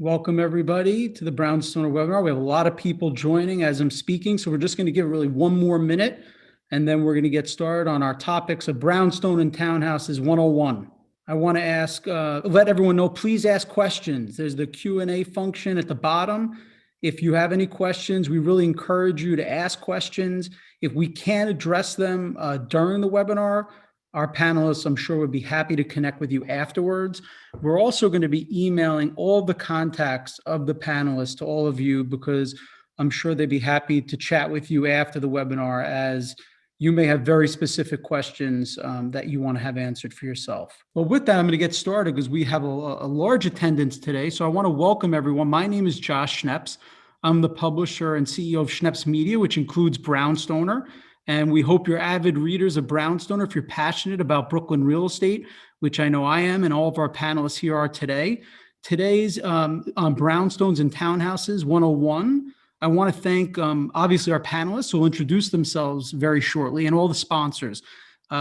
Welcome everybody to the Brownstoner webinar. We have a lot of people joining as I'm speaking, so we're just going to give really one more minute, and then we're going to get started on our topics of Brownstone and Townhouses 101. I want to let everyone know, please ask questions. There's the Q&A function at the bottom. If you have any questions, we really encourage you to ask questions. If we can't address them during the webinar, our panelists, I'm sure, would be happy to connect with you afterwards. We're also going to be emailing all the contacts of the panelists to all of you, because I'm sure they'd be happy to chat with you after the webinar, as you may have very specific questions that you want to have answered for yourself. Well, with that, I'm going to get started because we have a large attendance today. So I want to welcome everyone. My name is Josh Schneps. I'm the publisher and CEO of Schneps Media, which includes Brownstoner. And we hope you're avid readers of Brownstoner if you're passionate about Brooklyn real estate, which I know I am, and all of our panelists here are today. Today's on Brownstones and Townhouses 101. I want to thank, obviously, our panelists who will introduce themselves very shortly, and all the sponsors,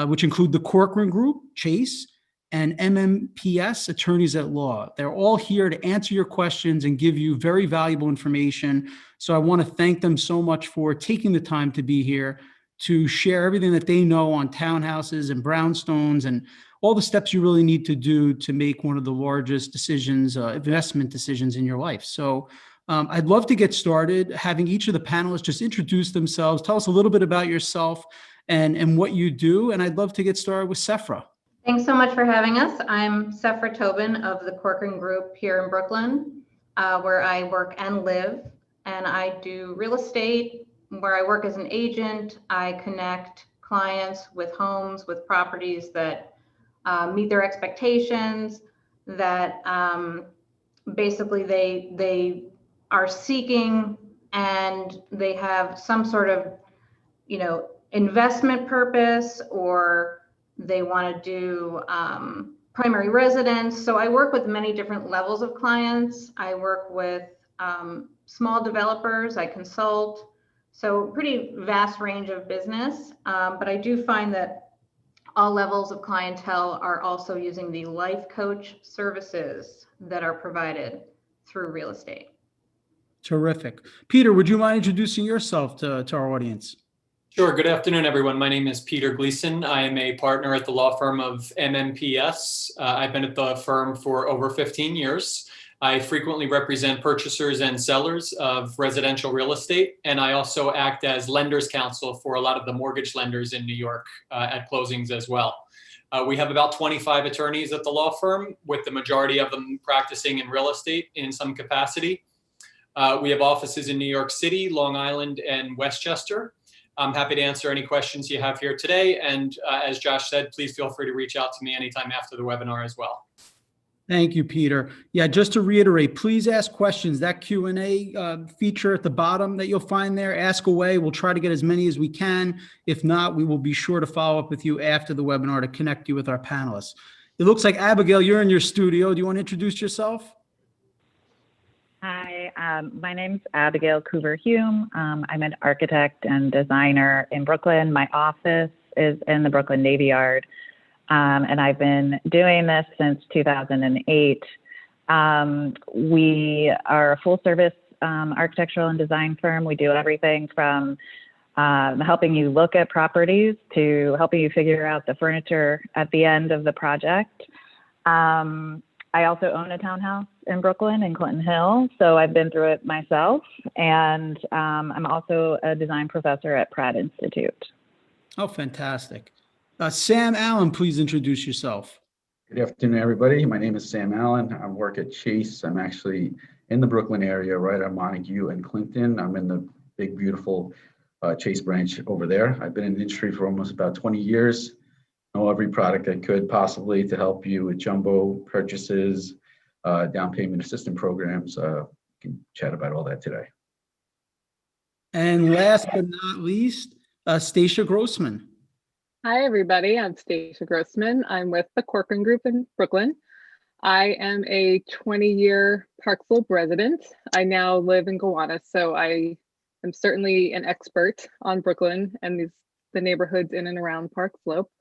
which include the Corcoran Group, Chase, and MMPS, Attorneys at Law. They're all here to answer your questions and give you very valuable information. So I want to thank them so much for taking the time to be here to share everything that they know on townhouses and brownstones and all the steps you really need to do to make one of the largest decisions, investment decisions in your life. So I'd love to get started having each of the panelists just introduce themselves, tell us a little bit about yourself and what you do. And I'd love to get started with Sephra. Thanks so much for having us. I'm Sephra Tobin of the Corcoran Group here in Brooklyn, where I work and live. And I do real estate. Where I work as an agent, I connect clients with homes, with properties that meet their expectations, that basically they are seeking, and they have some sort of, investment purpose, or they want to do primary residence. So I work with many different levels of clients. I work with small developers, I consult. So pretty vast range of business, but I do find that all levels of clientele are also using the life coach services that are provided through real estate. Terrific. Peter, would you mind introducing yourself to our audience? Sure. Good afternoon, everyone. My name is Peter Gleason. I am a partner at the law firm of MMPS. I've been at the firm for over 15 years. I frequently represent purchasers and sellers of residential real estate, and I also act as lender's counsel for a lot of the mortgage lenders in New York at closings as well. We have about 25 attorneys at the law firm, with the majority of them practicing in real estate in some capacity. We have offices in New York City, Long Island, and Westchester. I'm happy to answer any questions you have here today, and as Josh said, please feel free to reach out to me anytime after the webinar as well. Thank you, Peter. Yeah, just to reiterate, please ask questions. That Q&A feature at the bottom that you'll find there, ask away. We'll try to get as many as we can. If not, we will be sure to follow up with you after the webinar to connect you with our panelists. It looks like, Abigail, you're in your studio. Do you want to introduce yourself? Hi, my name's Abigail Coover Hume. I'm an architect and designer in Brooklyn. My office is in the Brooklyn Navy Yard. And I've been doing this since 2008. We are a full service architectural and design firm. We do everything from helping you look at properties to helping you figure out the furniture at the end of the project. I also own a townhouse in Brooklyn in Clinton Hill, so I've been through it myself. And I'm also a design professor at Pratt Institute. Oh, fantastic. Sam Allan, please introduce yourself. Good afternoon, everybody. My name is Sam Allan. I work at Chase. I'm actually in the Brooklyn area, right on Montague and Clinton. I'm in the big, beautiful Chase branch over there. I've been in the industry for almost about 20 years. Know every product I could possibly to help you with jumbo purchases, down payment assistance programs. We can chat about all that today. And last but not least, Stacia Grossman. Hi, everybody. I'm Stacia Grossman. I'm with the Corcoran Group in Brooklyn. I am a 20-year Park Slope resident. I now live in Gowanus, so I am certainly an expert on Brooklyn and the neighborhoods in and around Park Slope.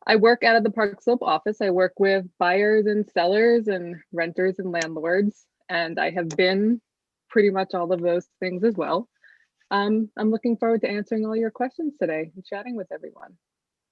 I work out of the Park Slope office. I work with buyers and sellers and renters and landlords. and I have been pretty much all of those things as well. I'm looking forward to answering all your questions today and chatting with everyone.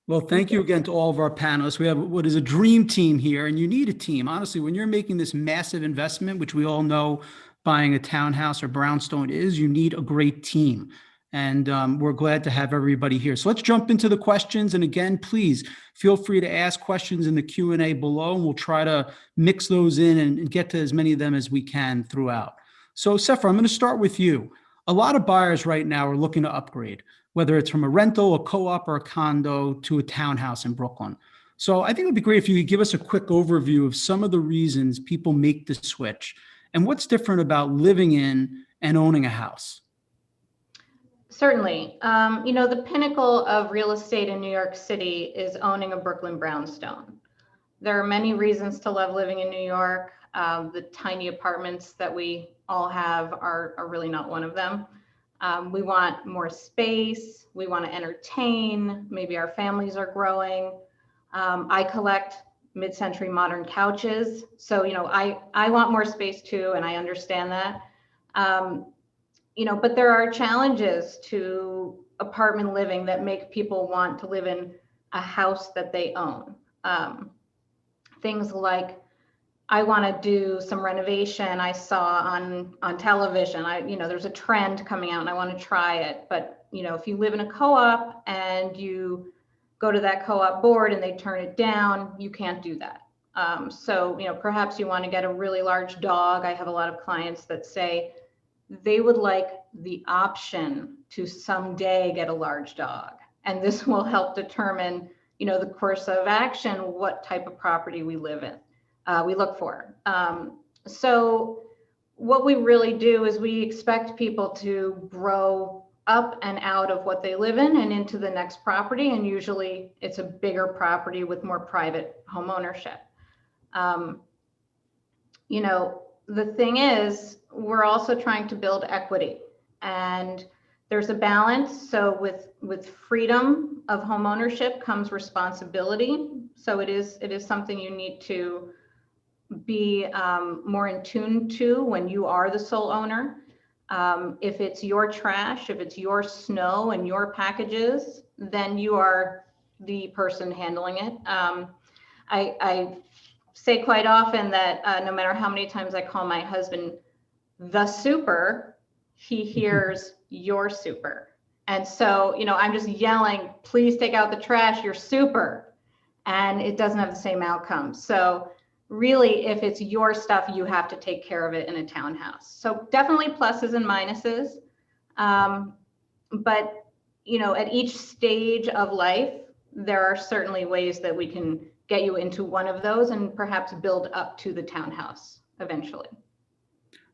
Well, thank you again to all of our panelists. We have what is a dream team here, and you need a team. Honestly, when you're making this massive investment, which we all know buying a townhouse or brownstone is, you need a great team. And we're glad to have everybody here. So let's jump into the questions. And again, please feel free to ask questions in the Q&A below, and we'll try to mix those in and get to as many of them as we can throughout. So Sephra, I'm going to start with you. A lot of buyers right now are looking to upgrade, whether it's from a rental, a co-op, or a condo to a townhouse in Brooklyn. So I think it would be great if you could give us a quick overview of some of the reasons people make the switch and what's different about living in and owning a house. Certainly. The pinnacle of real estate in New York City is owning a Brooklyn brownstone. There are many reasons to love living in New York. The tiny apartments that we all have are really not one of them. We want more space. We want to entertain. Maybe our families are growing. I collect mid-century modern couches. So, I want more space too, and I understand that. But there are challenges to apartment living that make people want to live in a house that they own. Things like, I want to do some renovation I saw on television. There's a trend coming out and I want to try it. But, if you live in a co-op and you go to that co-op board and they turn it down, you can't do that. So, perhaps you want to get a really large dog. I have a lot of clients that say they would like the option to someday get a large dog. And this will help determine, the course of action, what type of property we live in. We look for. So what we really do is we expect people to grow up and out of what they live in and into the next property. And usually it's a bigger property with more private home ownership. The thing is, we're also trying to build equity, and there's a balance. So with freedom of home ownership comes responsibility. So it is something you need to be more in tune to when you are the sole owner. If it's your trash, if it's your snow and your packages, then you are the person handling it. I say quite often that no matter how many times I call my husband the super, he hears your super. And so, I'm just yelling, please take out the trash, you're super. And it doesn't have the same outcome. So really, if it's your stuff, you have to take care of it in a townhouse. So definitely pluses and minuses. But, at each stage of life, there are certainly ways that we can get you into one of those and perhaps build up to the townhouse eventually.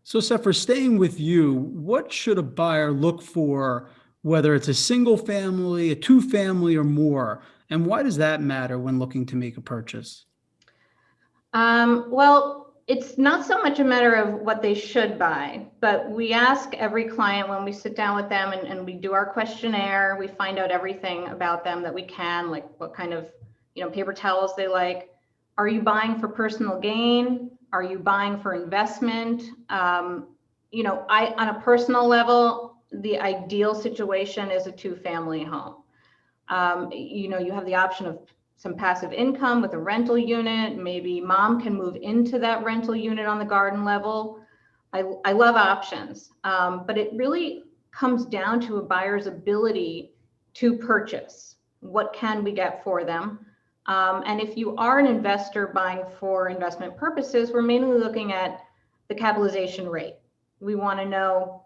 So Sephra, staying with you, what should a buyer look for, whether it's a single family, a two family, or more? And why does that matter when looking to make a purchase? Well, it's not so much a matter of what they should buy, but we ask every client when we sit down with them and we do our questionnaire, we find out everything about them that we can, like what kind of paper towels they like. Are you buying for personal gain? Are you buying for investment? On a personal level, the ideal situation is a two-family home. You have the option of some passive income with a rental unit. Maybe mom can move into that rental unit on the garden level. I love options, but it really comes down to a buyer's ability to purchase. What can we get for them? And if you are an investor buying for investment purposes, we're mainly looking at the capitalization rate. We want to know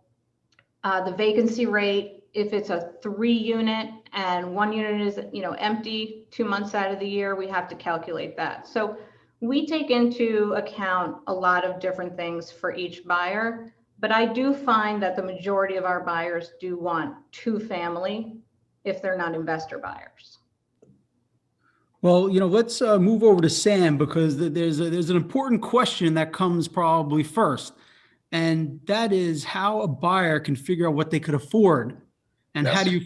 the vacancy rate. If it's a 3-unit and 1 unit is empty 2 months out of the year, we have to calculate that. So we take into account a lot of different things for each buyer, but I do find that the majority of our buyers do want two-family if they're not investor buyers. Well, let's move over to Sam, because there's an important question that comes probably first, and that is how a buyer can figure out what they could afford, and how do you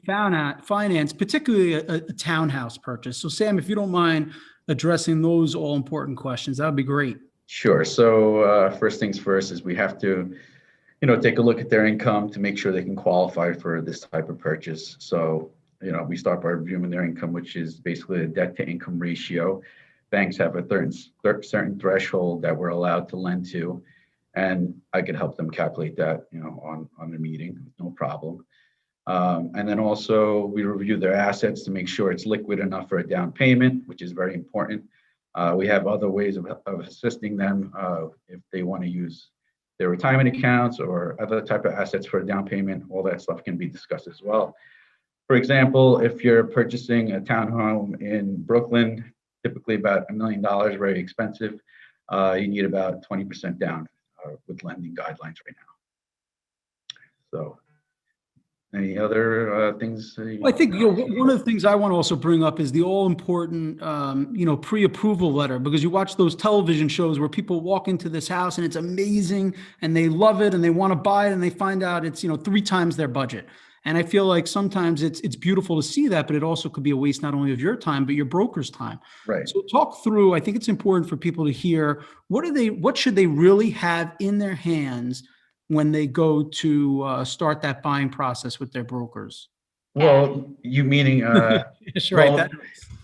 finance, particularly a townhouse purchase. So Sam, if you don't mind addressing those all important questions, that would be great. Sure. So first things first is we have to, take a look at their income to make sure they can qualify for this type of purchase. So, we start by reviewing their income, which is basically a debt to income ratio. Banks have a certain threshold that we're allowed to lend to, and I could help them calculate that, on the meeting, no problem. And then also we review their assets to make sure it's liquid enough for a down payment, which is very important. We have other ways of assisting them if they want to use their retirement accounts or other type of assets for a down payment. All that stuff can be discussed as well. For example, if you're purchasing a townhome in Brooklyn, typically about $1 million, very expensive, you need about 20% down with lending guidelines right now. So any other things? Well, I think one of the things I want to also bring up is the all-important, pre-approval letter, because you watch those television shows where people walk into this house and it's amazing and they love it and they want to buy it and they find out it's 3 times their budget. And I feel like sometimes it's beautiful to see that, but it also could be a waste not only of your time but your broker's time. Right. So talk through. I think it's important for people to hear what should they really have in their hands when they go to start that buying process with their brokers. Well, you meaning, That's right. well,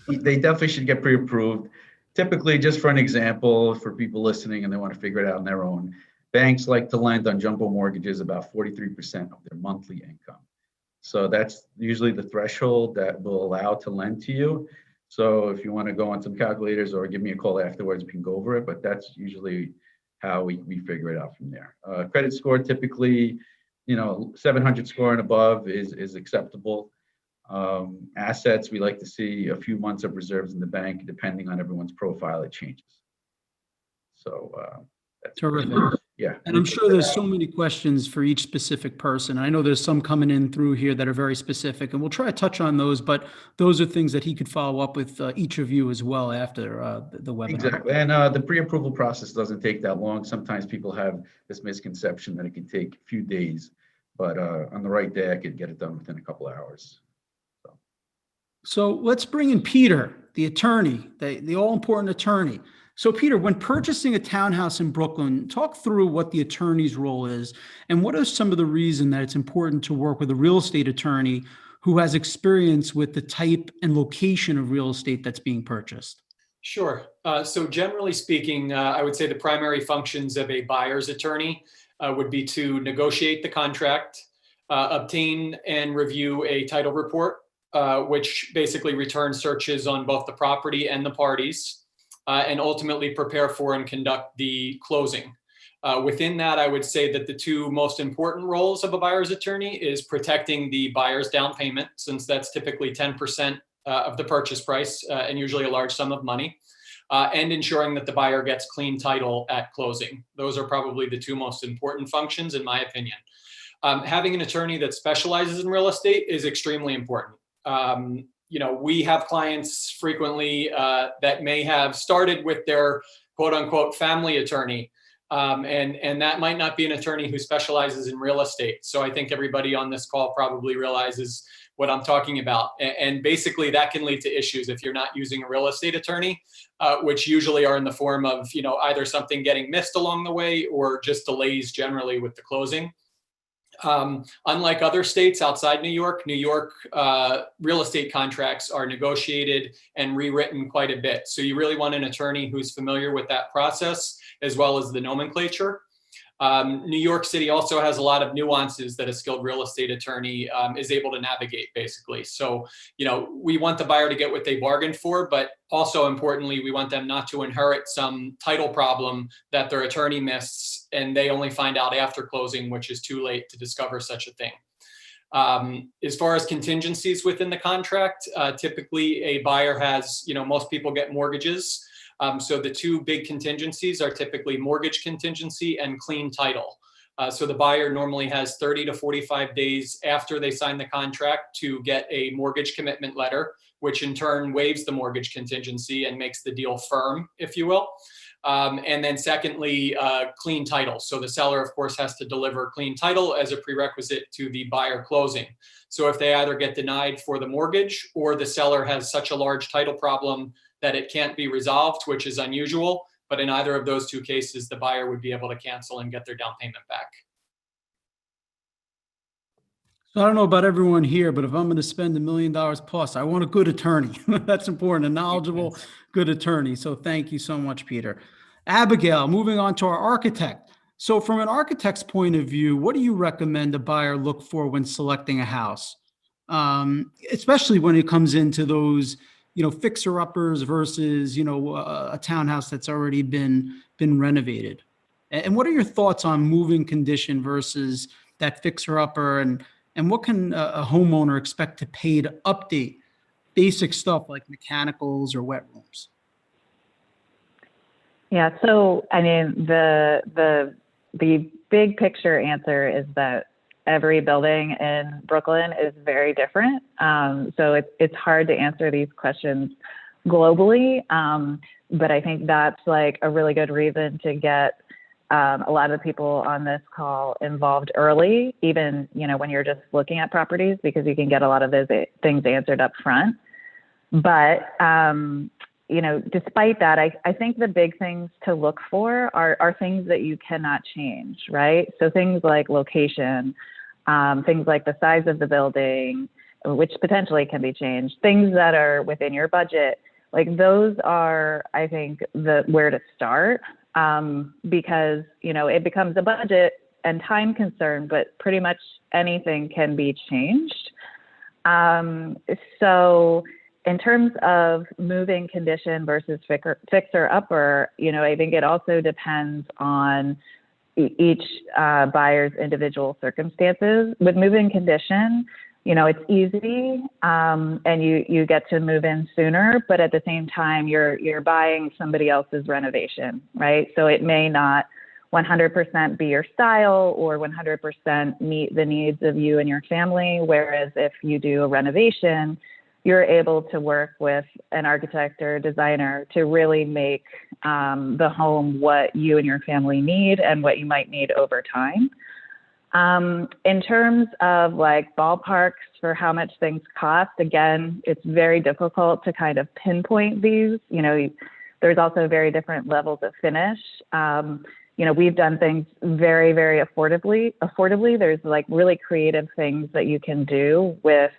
they definitely should get pre-approved. Typically, just for an example, for people listening and they want to figure it out on their own, banks like to lend on jumbo mortgages about 43% of their monthly income. So that's usually the threshold that will allow to lend to you. So if you want to go on some calculators or give me a call afterwards, we can go over it, but that's usually how we figure it out from there. Credit score, typically, 700 score and above is acceptable. Assets, we like to see a few months of reserves in the bank. Depending on everyone's profile, it changes. So that's terrific. Yeah. And I'm sure there's so many questions for each specific person. I know there's some coming in through here that are very specific, and we'll try to touch on those, but those are things that he could follow up with each of you as well after the webinar. Exactly. And the pre-approval process doesn't take that long. Sometimes people have this misconception that it can take a few days, but on the right day, I could get it done within a couple of hours. So let's bring in Peter, the attorney, the all-important attorney. So Peter, when purchasing a townhouse in Brooklyn, talk through what the attorney's role is and what are some of the reasons that it's important to work with a real estate attorney who has experience with the type and location of real estate that's being purchased. Sure. So generally speaking, I would say the primary functions of a buyer's attorney would be to negotiate the contract, obtain and review a title report, which basically returns searches on both the property and the parties, and ultimately prepare for and conduct the closing. Within that, I would say that the 2 most important roles of a buyer's attorney is protecting the buyer's down payment, since that's typically 10% of the purchase price and usually a large sum of money, and ensuring that the buyer gets clean title at closing. Those are probably the 2 most important functions, in my opinion. Having an attorney that specializes in real estate is extremely important. We have clients frequently that may have started with their quote unquote family attorney. And that might not be an attorney who specializes in real estate. So I think everybody on this call probably realizes what I'm talking about. And basically that can lead to issues if you're not using a real estate attorney, which usually are in the form of, either something getting missed along the way or just delays generally with the closing. Unlike other states outside New York, real estate contracts are negotiated and rewritten quite a bit. So you really want an attorney who's familiar with that process as well as the nomenclature. New York City also has a lot of nuances that a skilled real estate attorney is able to navigate, basically. So, we want the buyer to get what they bargained for, but also importantly, we want them not to inherit some title problem that their attorney missed and they only find out after closing, which is too late to discover such a thing. As far as contingencies within the contract, typically a buyer has, most people get mortgages. So the 2 big contingencies are typically mortgage contingency and clean title. So the buyer normally has 30 to 45 days after they sign the contract to get a mortgage commitment letter, which in turn waives the mortgage contingency and makes the deal firm, if you will. And then secondly, clean title. So the seller, of course, has to deliver clean title as a prerequisite to the buyer closing. So if they either get denied for the mortgage or the seller has such a large title problem that it can't be resolved, which is unusual, But in either of those two cases, the buyer would be able to cancel and get their down payment back. So I don't know about everyone here, but if I'm going to spend $1 million plus, I want a good attorney. That's important, a knowledgeable, good attorney. So thank you so much, Peter. Abigail, moving on to our architect. So from an architect's point of view, what do you recommend a buyer look for when selecting a house? Especially when it comes into those, fixer-uppers versus, a townhouse that's already been renovated. And what are your thoughts on moving condition versus that fixer-upper, and what can a homeowner expect to pay to update basic stuff like mechanicals or wet rooms? Yeah, so I mean, the big picture answer is that every building in Brooklyn is very different. So it's hard to answer these questions globally, but I think that's like a really good reason to get a lot of the people on this call involved early, even, when you're just looking at properties, because you can get a lot of those things answered up front. But, despite that, I think the big things to look for are things that you cannot change, right? So things like location, things like the size of the building, which potentially can be changed, things that are within your budget, like those are, I think, where to start. Because, it becomes a budget and time concern, but pretty much anything can be changed. So in terms of moving condition versus fixer upper, I think it also depends on each buyer's individual circumstances. With moving condition, it's easy, and you get to move in sooner, but at the same time, you're buying somebody else's renovation, right? So it may not 100% be your style or 100% meet the needs of you and your family. Whereas if you do a renovation, you're able to work with an architect or designer to really make the home what you and your family need and what you might need over time. In terms of like ballparks for how much things cost, again, it's very difficult to kind of pinpoint these. There's also very different levels of finish. We've done things very, very affordably. There's like really creative things that you can do with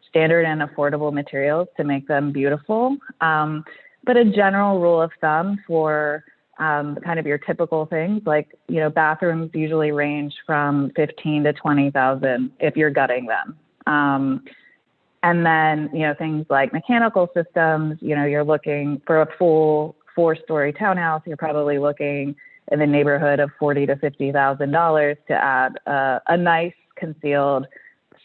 standard and affordable materials to make them beautiful. But a general rule of thumb for kind of your typical things, like, bathrooms usually range from 15 to 20,000 if you're gutting them. And then, things like mechanical systems, you're looking for a full 4-story townhouse, you're probably looking in the neighborhood of $40,000 to $50,000 to add a nice concealed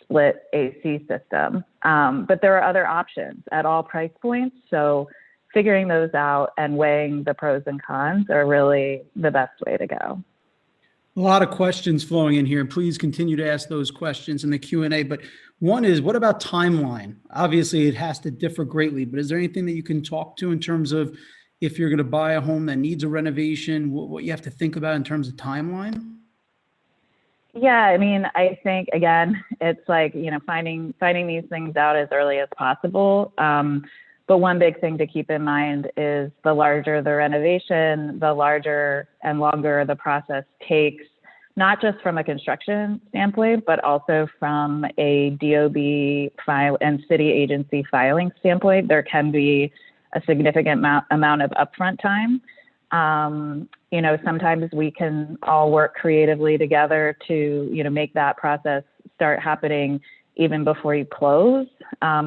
split AC system. But there are other options at all price points. So figuring those out and weighing the pros and cons are really the best way to go. A lot of questions flowing in here, and please continue to ask those questions in the Q&A. But one is, what about timeline? Obviously, it has to differ greatly, but is there anything that you can talk to in terms of if you're going to buy a home that needs a renovation, what you have to think about in terms of timeline? Yeah, I mean, I think, again, it's like, finding these things out as early as possible. But one big thing to keep in mind is the larger the renovation, the larger and longer the process takes, not just from a construction standpoint, but also from a DOB file and city agency filing standpoint. There can be a significant amount of upfront time. Sometimes we can all work creatively together to, make that process start happening even before you close,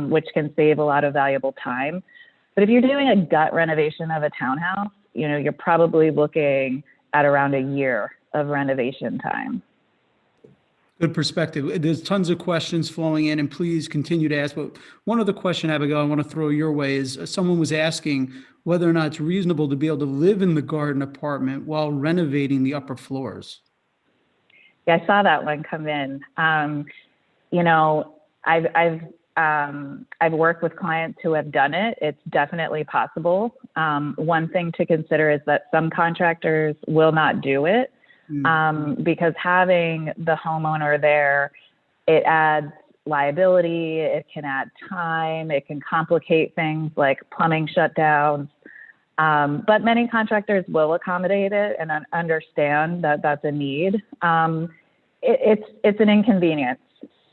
which can save a lot of valuable time. But if you're doing a gut renovation of a townhouse, you're probably looking at around a year of renovation time. Good perspective. There's tons of questions flowing in, and please continue to ask. But one other question, Abigail, I want to throw your way is someone was asking whether or not it's reasonable to be able to live in the garden apartment while renovating the upper floors. Yeah, I saw that one come in. I've worked with clients who have done it. It's definitely possible. One thing to consider is that some contractors will not do it because having the homeowner there, it adds liability, it can add time, it can complicate things like plumbing shutdowns. But many contractors will accommodate it and understand that that's a need. It's an inconvenience,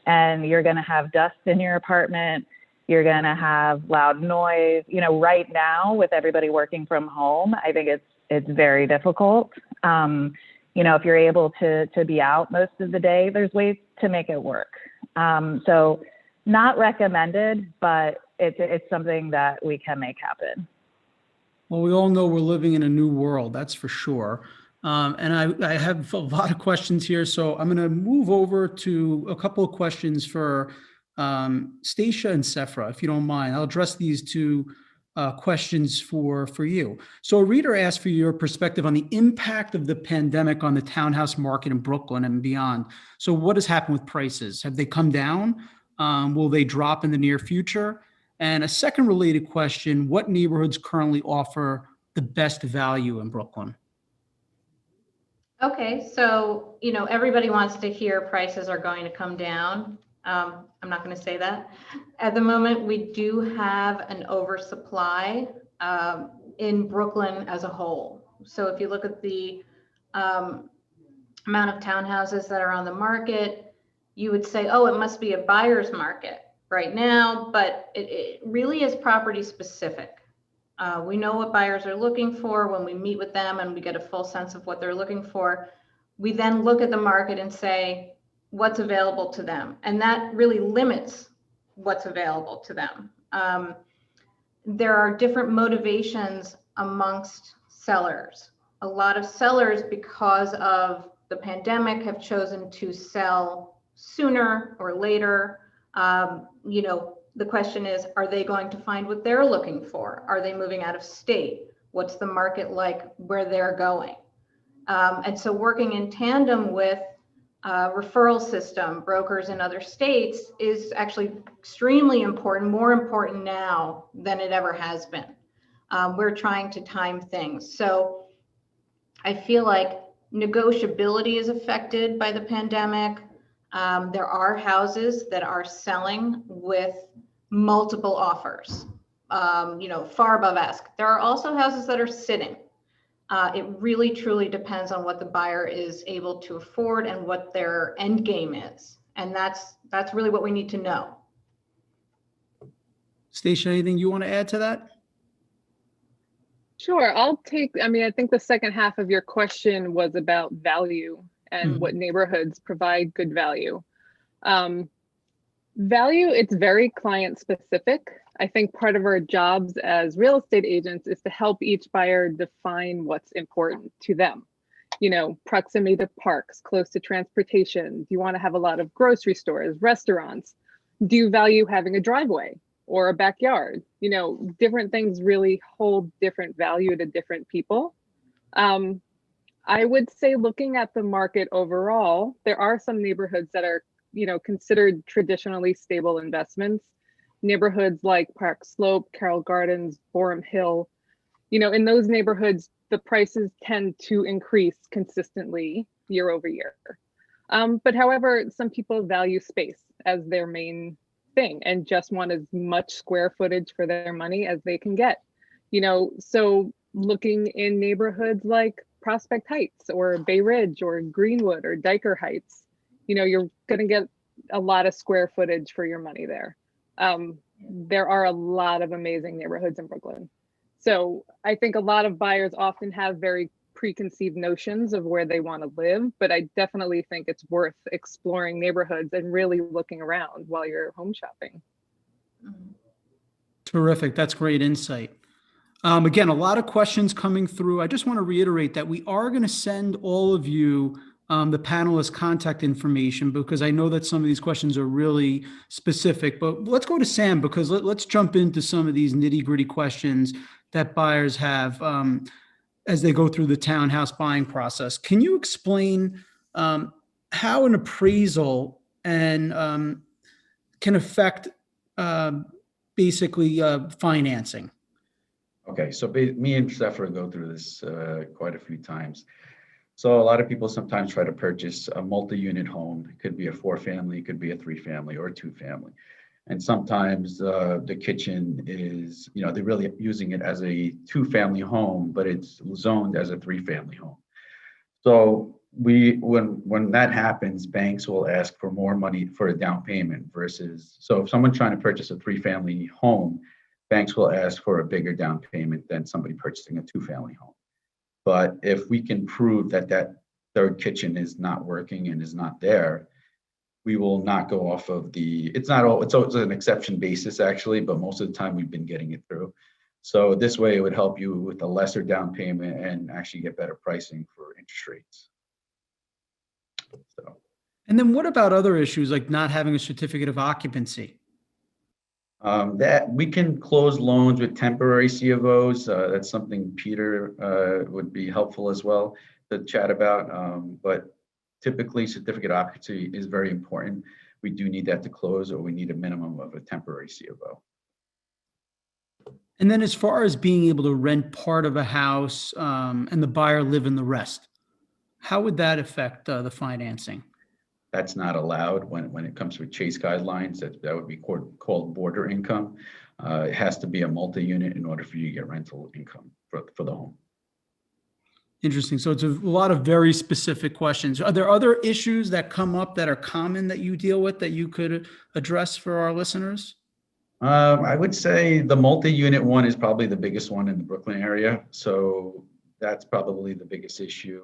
and you're going to have dust in your apartment. You're going to have loud noise. You know, right now with everybody working from home, I think it's very difficult. You know, if you're able to be out most of the day, there's ways to make it work. So not recommended, but it's something that we can make happen. Well, we all know we're living in a new world, that's for sure. And I have a lot of questions here, so I'm going to move over to a couple of questions for Stacia and Sephra, if you don't mind. I'll address these two questions for you. So a reader asked for your perspective on the impact of the pandemic on the townhouse market in Brooklyn and beyond. So what has happened with prices? Have they come down? Will they drop in the near future? And a second related question, what neighborhoods currently offer the best value in Brooklyn? Okay, so, you know, everybody wants to hear prices are going to come down. I'm not going to say that. At the moment, we do have an oversupply in Brooklyn as a whole. So if you look at the amount of townhouses that are on the market, you would say, oh, it must be a buyer's market right now, but it really is property specific. We know what buyers are looking for when we meet with them and we get a full sense of what they're looking for. We then look at the market and say, what's available to them? And that really limits what's available to them. There are different motivations amongst sellers. A lot of sellers, because of the pandemic, have chosen to sell sooner or later. You know, the question is, are they going to find what they're looking for? Are they moving out of state? What's the market like where they're going? And so working in tandem with referral system, brokers in other states is actually extremely important, more important now than it ever has been. We're trying to time things. So I feel like negotiability is affected by the pandemic. There are houses that are selling with multiple offers, you know, far above ask. There are also houses that are sitting. It really truly depends on what the buyer is able to afford and what their end game is. And that's really what we need to know. Stacia, anything you want to add to that? Sure, I mean, I think the second half of your question was about value and what neighborhoods provide good value. Value, it's very client specific. I think part of our jobs as real estate agents is to help each buyer define what's important to them. You know, proximity to parks, close to transportation. Do you want to have a lot of grocery stores, restaurants? Do you value having a driveway or a backyard? You know, different things really hold different value to different people. I would say, looking at the market overall, there are some neighborhoods that are, you know, considered traditionally stable investments. Neighborhoods like Park Slope, Carroll Gardens, Borum Hill. You know, in those neighborhoods, the prices tend to increase consistently year over year. But however, some people value space as their main thing and just want as much square footage for their money as they can get. You know, so looking in neighborhoods like Prospect Heights or Bay Ridge or Greenwood or Diker Heights, you know, you're going to get a lot of square footage for your money there. There are a lot of amazing neighborhoods in Brooklyn. So I think a lot of buyers often have very preconceived notions of where they want to live, but I definitely think it's worth exploring neighborhoods and really looking around while you're home shopping. Terrific. That's great insight. Again, a lot of questions coming through. I just want to reiterate that we are going to send all of you the panelists' contact information, because I know that some of these questions are really specific. But let's go to Sam, because let's jump into some of these nitty-gritty questions that buyers have as they go through the townhouse buying process. Can you explain how an appraisal and can affect basically financing? Okay, so me and Sephra go through this quite a few times. So a lot of people sometimes try to purchase a multi-unit home. It could be a 4-family, it could be a 3-family or a 2-family. And sometimes the kitchen is, they're really using it as a 2-family home, but it's zoned as a 3-family home. So when that happens, banks will ask for more money for a down payment versus, so if someone's trying to purchase a 3-family home, banks will ask for a bigger down payment than somebody purchasing a 2-family home. But if we can prove that that third kitchen is not working and is not there, we will not go off of it's always an exception basis actually, but most of the time we've been getting it through. So this way it would help you with a lesser down payment and actually get better pricing for interest rates. So. And then what about other issues like not having a certificate of occupancy? That we can close loans with temporary C of Os. That's something Peter would be helpful as well to chat about. But typically certificate of occupancy is very important. We do need that to close, or we need a minimum of a temporary C of O. And then as far as being able to rent part of a house and the buyer live in the rest, how would that affect the financing? That's not allowed when it comes to Chase guidelines. That would be called border income. It has to be a multi-unit in order for you to get rental income for the home. Interesting. So it's a lot of very specific questions. Are there other issues that come up that are common that you deal with that you could address for our listeners? I would say the multi-unit one is probably the biggest one in the Brooklyn area. So that's probably the biggest issue.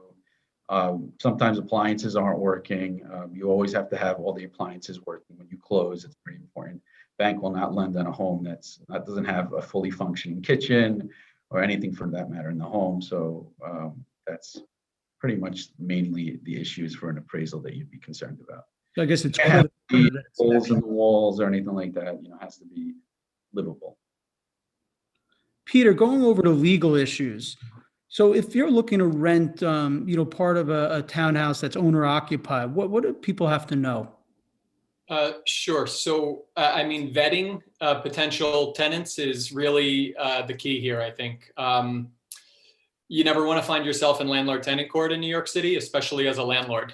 Sometimes appliances aren't working. You always have to have all the appliances working when you close. It's pretty important. Bank will not lend on a home that doesn't have a fully functioning kitchen or anything for that matter in the home. So that's pretty much mainly the issues for an appraisal that you'd be concerned about. So I guess it's Can't have holes in the walls or anything like that. It has to be livable. Peter, going over to legal issues. So if you're looking to rent, part of a townhouse that's owner occupied, what do people have to know? Sure. So, vetting potential tenants is really the key here, I think. You never want to find yourself in landlord-tenant court in New York City, especially as a landlord.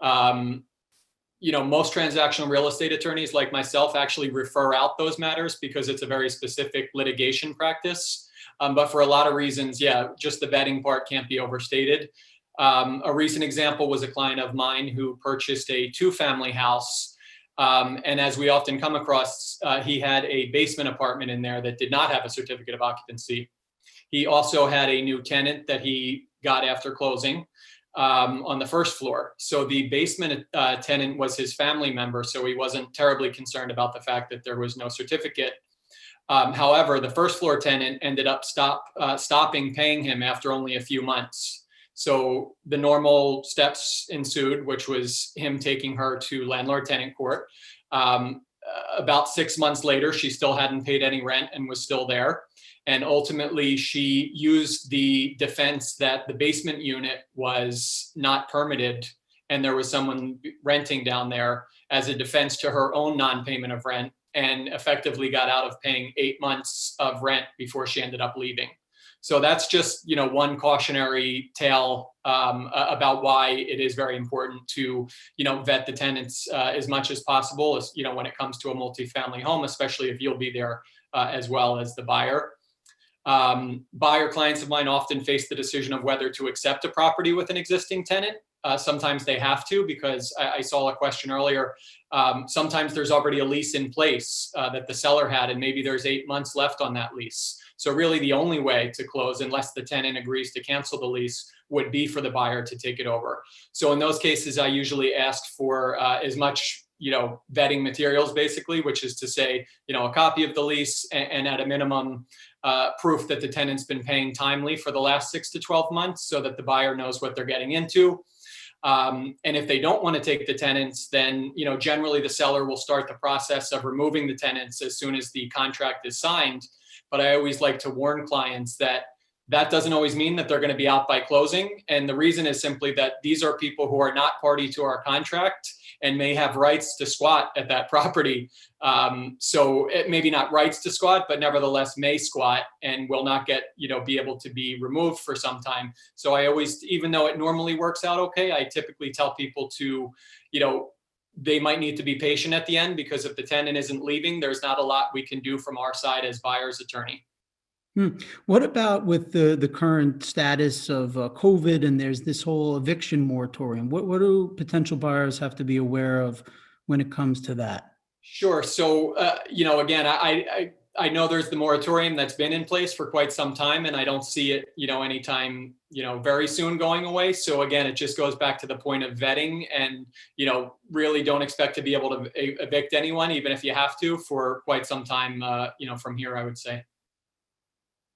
Most transactional real estate attorneys like myself actually refer out those matters because it's a very specific litigation practice. But for a lot of reasons, just the vetting part can't be overstated. A recent example was a client of mine who purchased a 2-family house. And as we often come across, he had a basement apartment in there that did not have a certificate of occupancy. He also had a new tenant that he got after closing on the first floor. So the basement tenant was his family member, so he wasn't terribly concerned about the fact that there was no certificate. However, the first floor tenant ended up stopping paying him after only a few months. So the normal steps ensued, which was him taking her to landlord-tenant court. About 6 months later, she still hadn't paid any rent and was still there. And ultimately, she used the defense that the basement unit was not permitted and there was someone renting down there as a defense to her own non-payment of rent, and effectively got out of paying 8 months of rent before she ended up leaving. So that's just, one cautionary tale about why it is very important to, vet the tenants as much as possible, as, when it comes to a multifamily home, especially if you'll be there as well as the buyer. Buyer clients of mine often face the decision of whether to accept a property with an existing tenant. Sometimes they have to, because I saw a question earlier. Sometimes there's already a lease in place that the seller had, and maybe there's 8 months left on that lease. So really the only way to close, unless the tenant agrees to cancel the lease, would be for the buyer to take it over. So in those cases, I usually ask for as much, vetting materials, basically, which is to say, a copy of the lease and at a minimum, proof that the tenant's been paying timely for the last 6 to 12 months so that the buyer knows what they're getting into. And if they don't want to take the tenants, then, generally the seller will start the process of removing the tenants as soon as the contract is signed. But I always like to warn clients that that doesn't always mean that they're going to be out by closing. And the reason is simply that these are people who are not party to our contract and may have rights to squat at that property. So it maybe not rights to squat, but nevertheless may squat and will not be able to be removed for some time. So I always, even though it normally works out okay, I typically tell people to, they might need to be patient at the end, because if the tenant isn't leaving, there's not a lot we can do from our side as buyer's attorney. What about with the current status of COVID and there's this whole eviction moratorium? What do potential buyers have to be aware of when it comes to that? Sure. So, again, I know there's the moratorium that's been in place for quite some time, and I don't see it, anytime, very soon going away. So again, it just goes back to the point of vetting and, really don't expect to be able to evict anyone, even if you have to, for quite some time, from here, I would say.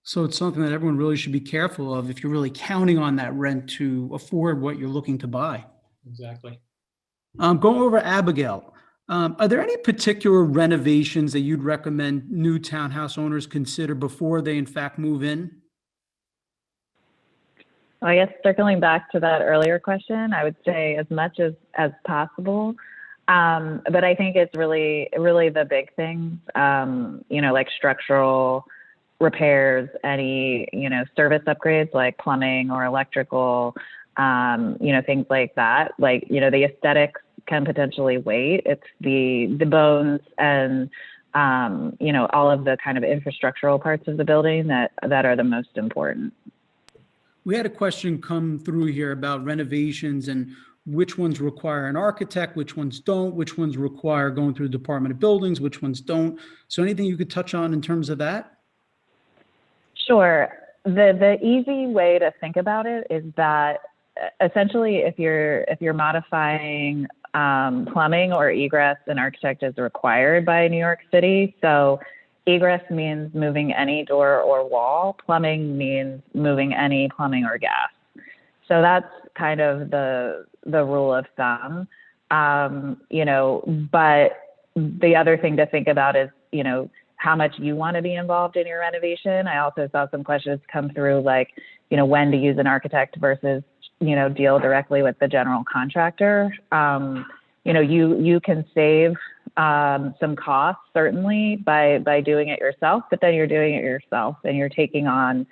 So it's something that everyone really should be careful of if you're really counting on that rent to afford what you're looking to buy. Exactly. Going over Abigail, are there any particular renovations that you'd recommend new townhouse owners consider before they in fact move in? Well, I guess circling back to that earlier question, I would say as much as possible. But I think it's really the big things, like structural repairs, any, service upgrades like plumbing or electrical, things like that. Like, the aesthetics can potentially wait. It's the bones and, all of the kind of infrastructural parts of the building that are the most important. We had a question come through here about renovations and which ones require an architect, which ones don't, which ones require going through the Department of Buildings, which ones don't. So anything you could touch on in terms of that? Sure. The easy way to think about it is that essentially if you're modifying plumbing or egress, an architect is required by New York City. So egress means moving any door or wall. Plumbing means moving any plumbing or gas. So that's kind of the rule of thumb. But the other thing to think about is, how much you want to be involved in your renovation. I also saw some questions come through like, when to use an architect versus, deal directly with the general contractor. You can save some costs certainly by doing it yourself, but then you're doing it yourself and you're taking on,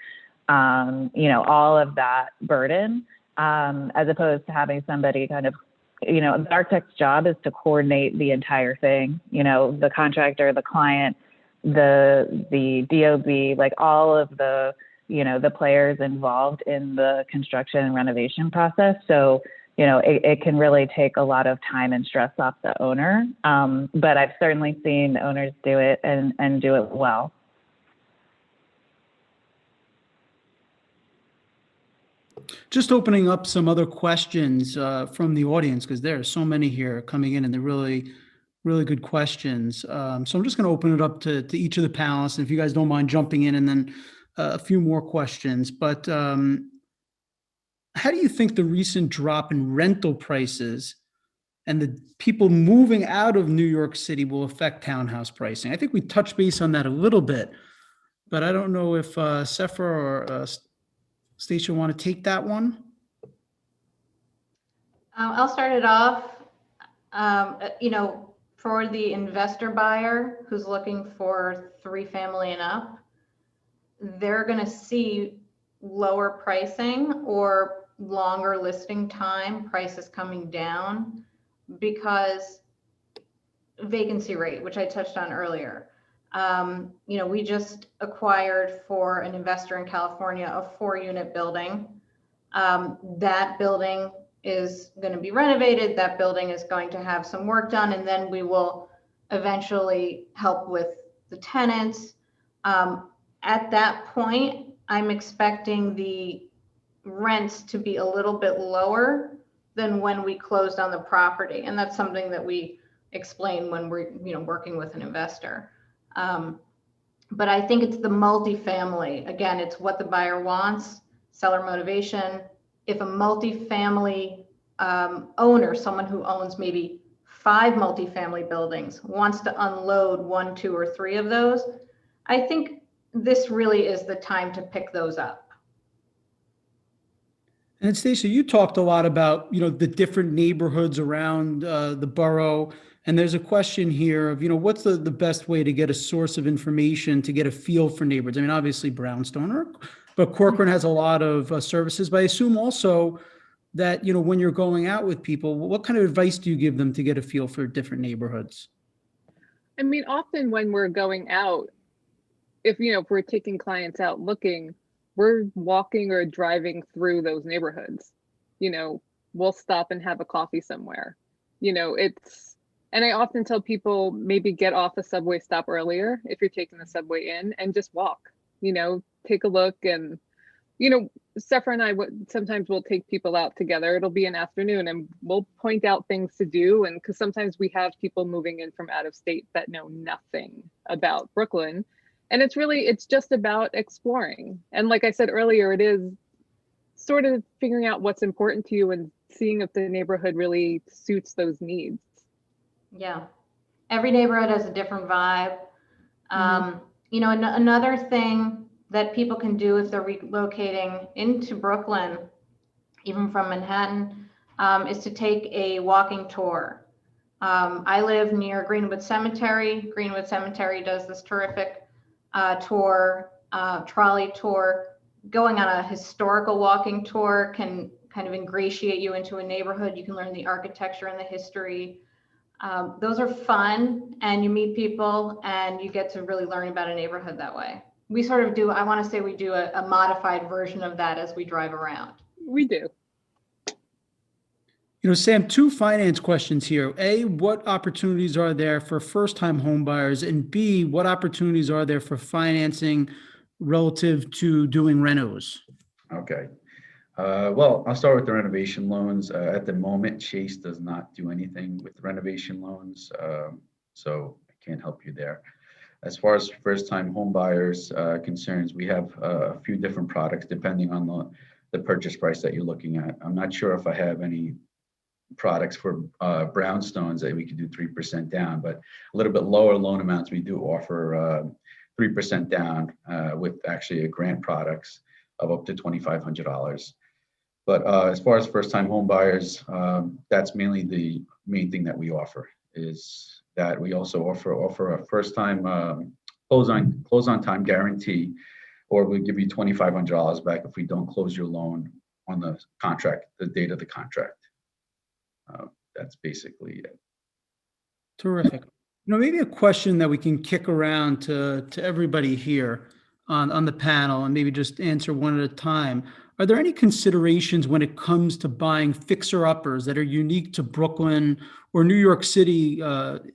all of that burden, as opposed to having somebody kind of, the architect's job is to coordinate the entire thing, the contractor, the client, the DOB, like all of the, the players involved in the construction and renovation process. So, it can really take a lot of time and stress off the owner. But I've certainly seen owners do it and do it well. Just opening up some other questions from the audience, because there are so many here coming in and they're really, really good questions. So I'm just going to open it up to each of the panelists. And if you guys don't mind jumping in, and then a few more questions. But how do you think the recent drop in rental prices and the people moving out of New York City will affect townhouse pricing? I think we touched base on that a little bit, but I don't know if Sephra or Stacia want to take that one. I'll start it off. For the investor buyer who's looking for 3-family and up, they're going to see lower pricing or longer listing time, prices coming down because vacancy rate, which I touched on earlier. We just acquired for an investor in California a 4-unit building. That building is going to be renovated. That building is going to have some work done, and then we will eventually help with the tenants. At that point, I'm expecting the rents to be a little bit lower than when we closed on the property. And that's something that we explain when we're working with an investor. But I think it's the multifamily. Again, it's what the buyer wants, seller motivation. If a multifamily owner, someone who owns maybe 5 multifamily buildings, wants to unload 1, 2, or 3 of those, I think this really is the time to pick those up. And Stacia, you talked a lot about, the different neighborhoods around the borough. And there's a question here of, what's the best way to get a source of information to get a feel for neighborhoods? I mean, obviously Brownstoner, but Corcoran has a lot of services, but I assume also that, when you're going out with people, what kind of advice do you give them to get a feel for different neighborhoods? I mean, often when we're going out, if we're taking clients out looking, we're walking or driving through those neighborhoods. We'll stop and have a coffee somewhere. And I often tell people, maybe get off a subway stop earlier if you're taking the subway in, and just walk, take a look. And, Sephra and I sometimes we'll take people out together. It'll be an afternoon and we'll point out things to do. And because sometimes we have people moving in from out of state that know nothing about Brooklyn. And it's just about exploring. And like I said earlier, it is sort of figuring out what's important to you and seeing if the neighborhood really suits those needs. Yeah. Every neighborhood has a different vibe. Another thing that people can do if they're relocating into Brooklyn, even from Manhattan, is to take a walking tour. I live near Greenwood Cemetery. Greenwood Cemetery does this terrific tour, trolley tour. Going on a historical walking tour can kind of ingratiate you into a neighborhood. You can learn the architecture and the history. Those are fun, and you meet people and you get to really learn about a neighborhood that way. We sort of do, I want to say we do a modified version of that as we drive around. We do. Sam, two finance questions here. A, what opportunities are there for first-time home buyers? And B, what opportunities are there for financing relative to doing renos? Okay. Well, I'll start with the renovation loans. At the moment, Chase does not do anything with renovation loans, so I can't help you there. As far as first-time home buyers concerns, we have a few different products depending on the purchase price that you're looking at. I'm not sure if I have any products for Brownstones that we could do 3% down, but a little bit lower loan amounts, we do offer 3% down with actually a grant products of up to $2,500. But as far as first-time home buyers, that's mainly the main thing that we offer, is that we also offer a first-time close on time guarantee, or we give you $2,500 back if we don't close your loan on the contract, the date of the contract. That's basically it. Terrific. Maybe a question that we can kick around to everybody here on the panel, and maybe just answer one at a time. Are there any considerations when it comes to buying fixer-uppers that are unique to Brooklyn or New York City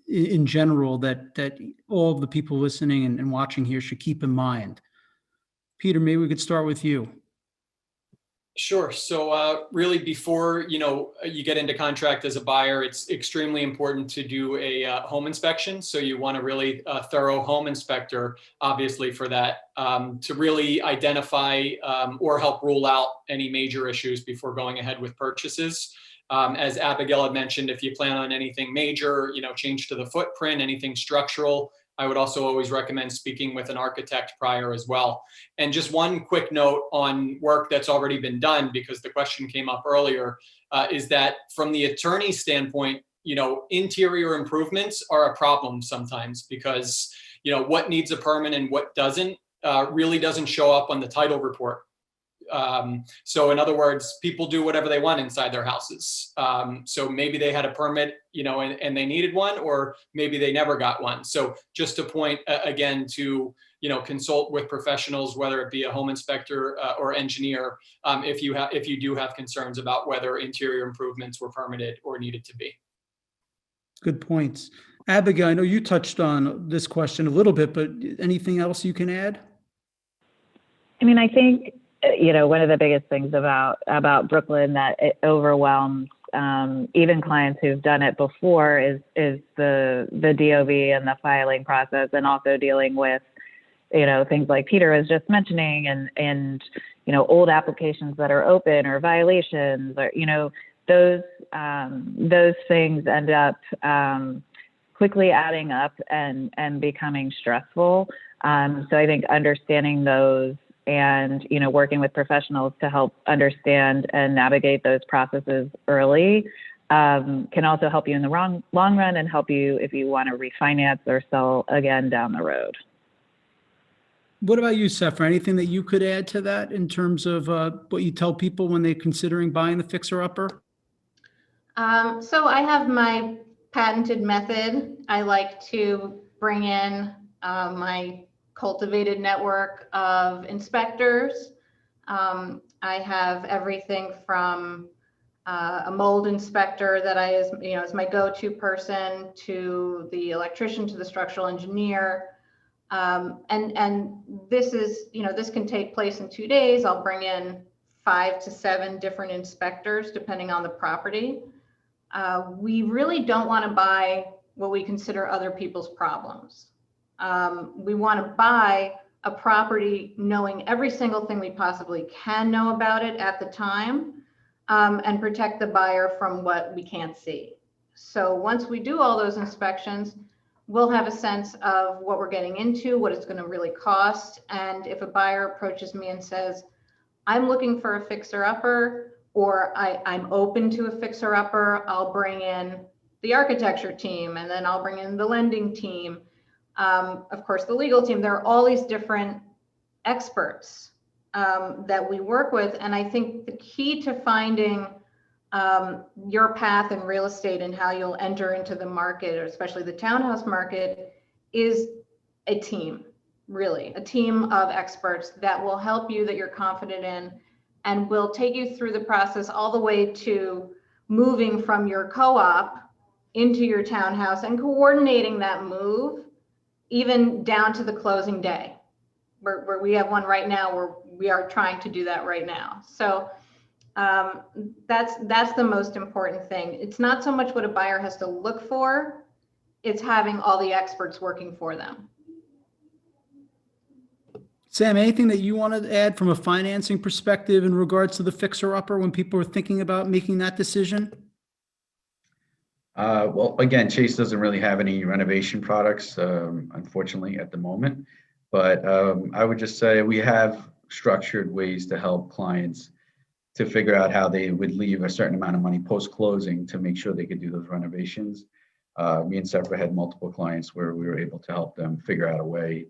in general that all of the people listening and watching here should keep in mind? Peter, maybe we could start with you. Sure. So really, before you get into contract as a buyer, it's extremely important to do a home inspection. So you want a really thorough home inspector, obviously, for that, to really identify or help rule out any major issues before going ahead with purchases. As Abigail had mentioned, if you plan on anything major, change to the footprint, anything structural, I would also always recommend speaking with an architect prior as well. And just one quick note on work that's already been done, because the question came up earlier, is that from the attorney standpoint, interior improvements are a problem sometimes, because what needs a permit and what doesn't really doesn't show up on the title report. So in other words, people do whatever they want inside their houses. So maybe they had a permit, and they needed one, or maybe they never got one. So just to point again to, consult with professionals, whether it be a home inspector or engineer, if you do have concerns about whether interior improvements were permitted or needed to be. Good points. Abigail, I know you touched on this question a little bit, but anything else you can add? I mean, I think, one of the biggest things about Brooklyn that it overwhelms even clients who've done it before is the DOB and the filing process, and also dealing with, things like Peter was just mentioning, and old applications that are open or violations, or, those things end up quickly adding up and becoming stressful. So I think understanding those and, working with professionals to help understand and navigate those processes early can also help you in the long run, and help you if you want to refinance or sell again down the road. What about you, Sephra? Anything that you could add to that in terms of what you tell people when they're considering buying the fixer-upper? So I have my patented method. I like to bring in my cultivated network of inspectors. I have everything from a mold inspector that is my go-to person, to the electrician, to the structural engineer. And this is, this can take place in 2 days. I'll bring in 5 to 7 different inspectors depending on the property. We really don't want to buy what we consider other people's problems. We want to buy a property knowing every single thing we possibly can know about it at the time, and protect the buyer from what we can't see. So once we do all those inspections, we'll have a sense of what we're getting into, what it's going to really cost. And if a buyer approaches me and says, I'm looking for a fixer-upper, or I'm open to a fixer-upper, I'll bring in the architecture team, and then I'll bring in the lending team, of course, the legal team. There are all these different experts that we work with. And I think the key to finding your path in real estate and how you'll enter into the market, or especially the townhouse market, is a team, really, a team of experts that will help you, that you're confident in, and will take you through the process all the way to moving from your co-op into your townhouse and coordinating that move, even down to the closing day, where we have one right now where we are trying to do that right now. So that's the most important thing. It's not so much what a buyer has to look for, it's having all the experts working for them. Sam, anything that you want to add from a financing perspective in regards to the fixer-upper when people are thinking about making that decision? Well, again, Chase doesn't really have any renovation products, unfortunately, at the moment. But I would just say we have structured ways to help clients to figure out how they would leave a certain amount of money post-closing to make sure they could do those renovations. Me and Sephra had multiple clients where we were able to help them figure out a way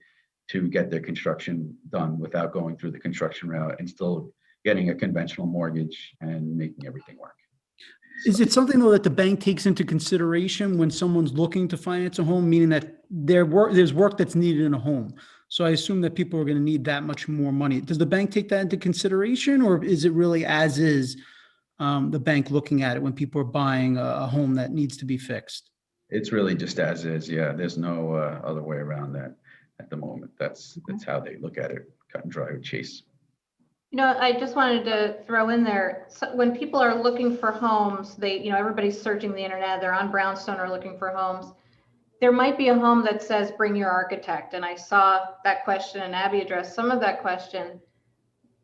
to get their construction done without going through the construction route and still getting a conventional mortgage and making everything work. Is it something, though, that the bank takes into consideration when someone's looking to finance a home, meaning that there's work that's needed in a home? So I assume that people are going to need that much more money. Does the bank take that into consideration, or is it really as is, the bank looking at it when people are buying a home that needs to be fixed? It's really just as is. Yeah, there's no other way around that at the moment. That's how they look at it, cut and dry with Chase. I just wanted to throw in there, so when people are looking for homes, everybody's searching the internet, they're on Brownstoner looking for homes. There might be a home that says, bring your architect. And I saw that question, and Abby addressed some of that question.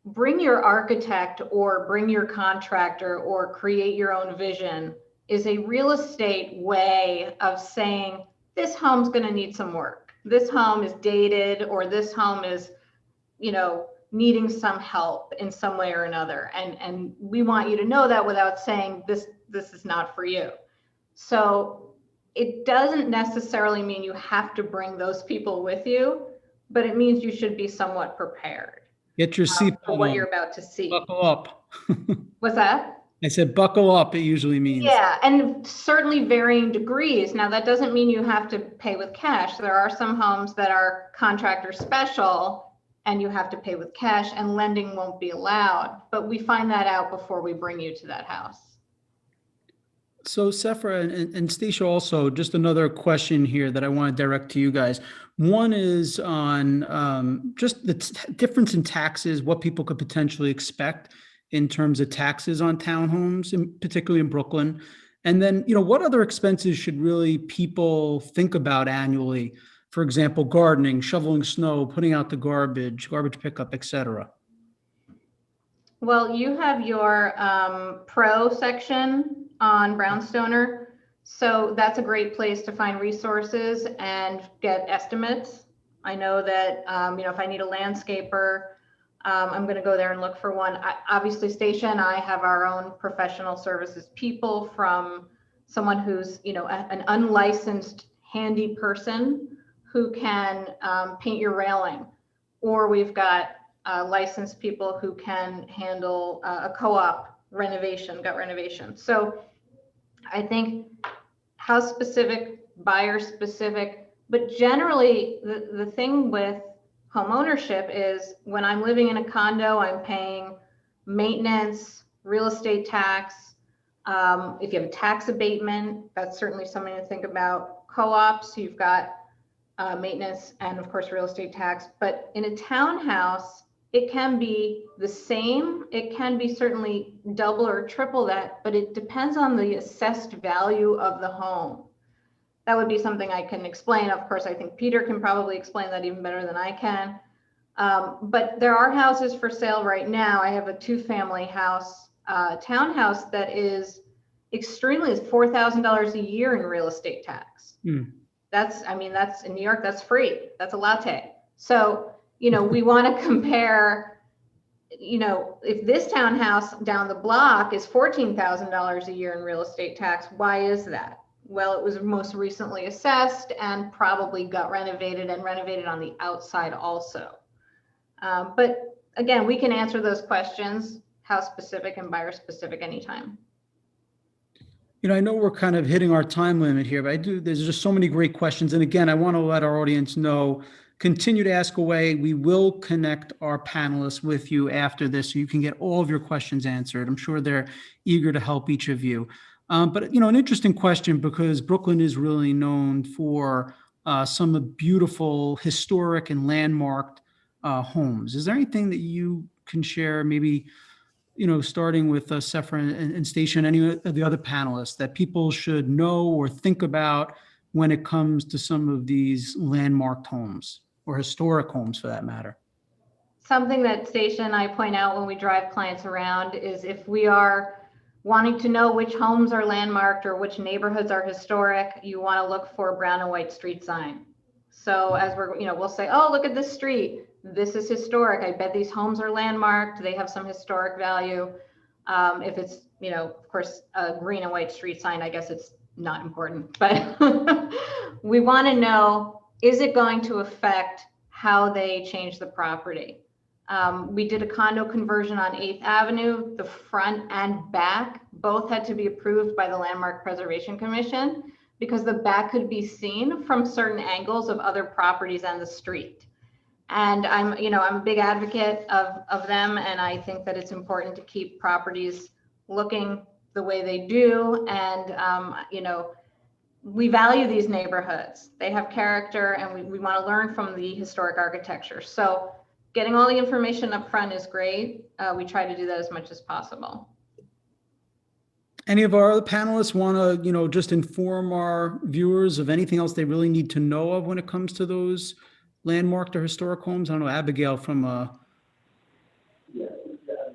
Bring your architect or bring your contractor or create your own vision is a real estate way of saying, this home's going to need some work. This home is dated, or this home is, needing some help in some way or another. And we want you to know that without saying this is not for you. So it doesn't necessarily mean you have to bring those people with you, but it means you should be somewhat prepared. Get your seatbelt for what on. you're about to see. Buckle up. What's that? I said buckle up, it usually means. Yeah, and certainly varying degrees. Now, that doesn't mean you have to pay with cash. There are some homes that are contractor special and you have to pay with cash, and lending won't be allowed. But we find that out before we bring you to that house. So Sephra and Stacia, also just another question here that I want to direct to you guys. One is on just the difference in taxes, what people could potentially expect in terms of taxes on townhomes, particularly in Brooklyn. And then, what other expenses should really people think about annually? For example, gardening, shoveling snow, putting out the garbage pickup, et cetera. Well, you have your pro section on Brownstoner. So that's a great place to find resources and get estimates. I know that, if I need a landscaper, I'm going to go there and look for one. Obviously, Stacia and I have our own professional services people, from someone who's, an unlicensed handy person who can paint your railing, or we've got licensed people who can handle a co-op renovation, gut renovation. So I think house specific, buyer specific, but generally the thing with home ownership is when I'm living in a condo, I'm paying maintenance, real estate tax. If you have a tax abatement, that's certainly something to think about. Co-ops, you've got maintenance and of course real estate tax. But in a townhouse, it can be the same. It can be certainly double or triple that, but it depends on the assessed value of the home. That would be something I can explain. Of course, I think Peter can probably explain that even better than I can. But there are houses for sale right now. I have a 2-family house, townhouse that is extremely, is $4,000 a year in real estate tax. That's, I mean, that's in New York, that's free. That's a latte. So, you know, we want to compare, you know, if this townhouse down the block is $14,000 a year in real estate tax, why is that? Well, it was most recently assessed and probably got renovated and renovated on the outside also. But again, we can answer those questions, house specific and buyer specific anytime. You know, I know we're kind of hitting our time limit here, but there's just so many great questions. And again, I want to let our audience know, continue to ask away. We will connect our panelists with you after this so you can get all of your questions answered. I'm sure they're eager to help each of you. But, you know, an interesting question, because Brooklyn is really known for some beautiful historic and landmarked homes. Is there anything that you can share, maybe, you know, starting with Sephra and Stacia and any of the other panelists, that people should know or think about when it comes to some of these landmarked homes or historic homes for that matter? Something that Stacia and I point out when we drive clients around is if we are wanting to know which homes are landmarked or which neighborhoods are historic, you want to look for a brown and white street sign. So as we're, you know, we'll say, oh, look at this street. This is historic. I bet these homes are landmarked. They have some historic value. If it's, you know, of course, a green and white street sign, I guess it's not important, but we want to know, is it going to affect how they change the property? We did a condo conversion on 8th Avenue. The front and back both had to be approved by the Landmark Preservation Commission because the back could be seen from certain angles of other properties on the street. And I'm a big advocate of them. And I think that it's important to keep properties looking the way they do. And, you know, we value these neighborhoods. They have character and we want to learn from the historic architecture. So getting all the information up front is great. We try to do that as much as possible. Any of our other panelists want to, you know, just inform our viewers of anything else they really need to know of when it comes to those landmarked or historic homes? I don't know, Abigail from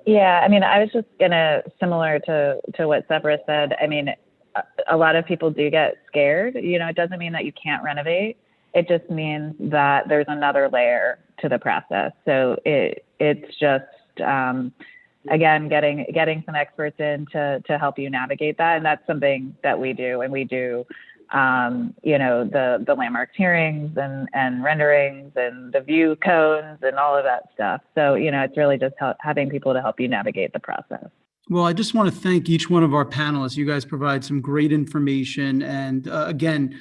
Yeah, I mean, I was just gonna, similar to what Sephra said, I mean, a lot of people do get scared. You know, it doesn't mean that you can't renovate. It just means that there's another layer to the process. So it's just, again, getting some experts in to help you navigate that. And that's something that we do. And we do, you know, the landmarks hearings and renderings and the view cones and all of that stuff. So, you know, it's really just having people to help you navigate the process. Well, I just want to thank each one of our panelists. You guys provide some great information. And again,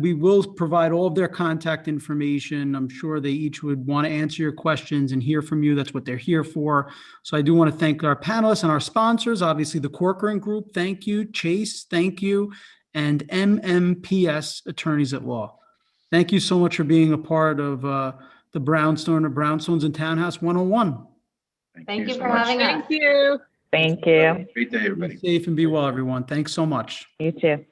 we will provide all of their contact information. I'm sure they each would want to answer your questions and hear from you. That's what they're here for. So I do want to thank our panelists and our sponsors, obviously the Corcoran Group. Thank you. Chase, thank you. And MMPS Attorneys at Law. Thank you so much for being a part of the Brownstones and Townhouse 101. Thank you so for much. having us. Thank you. Thank you. Great day, everybody. Be safe and be well, everyone. Thanks so much. You too.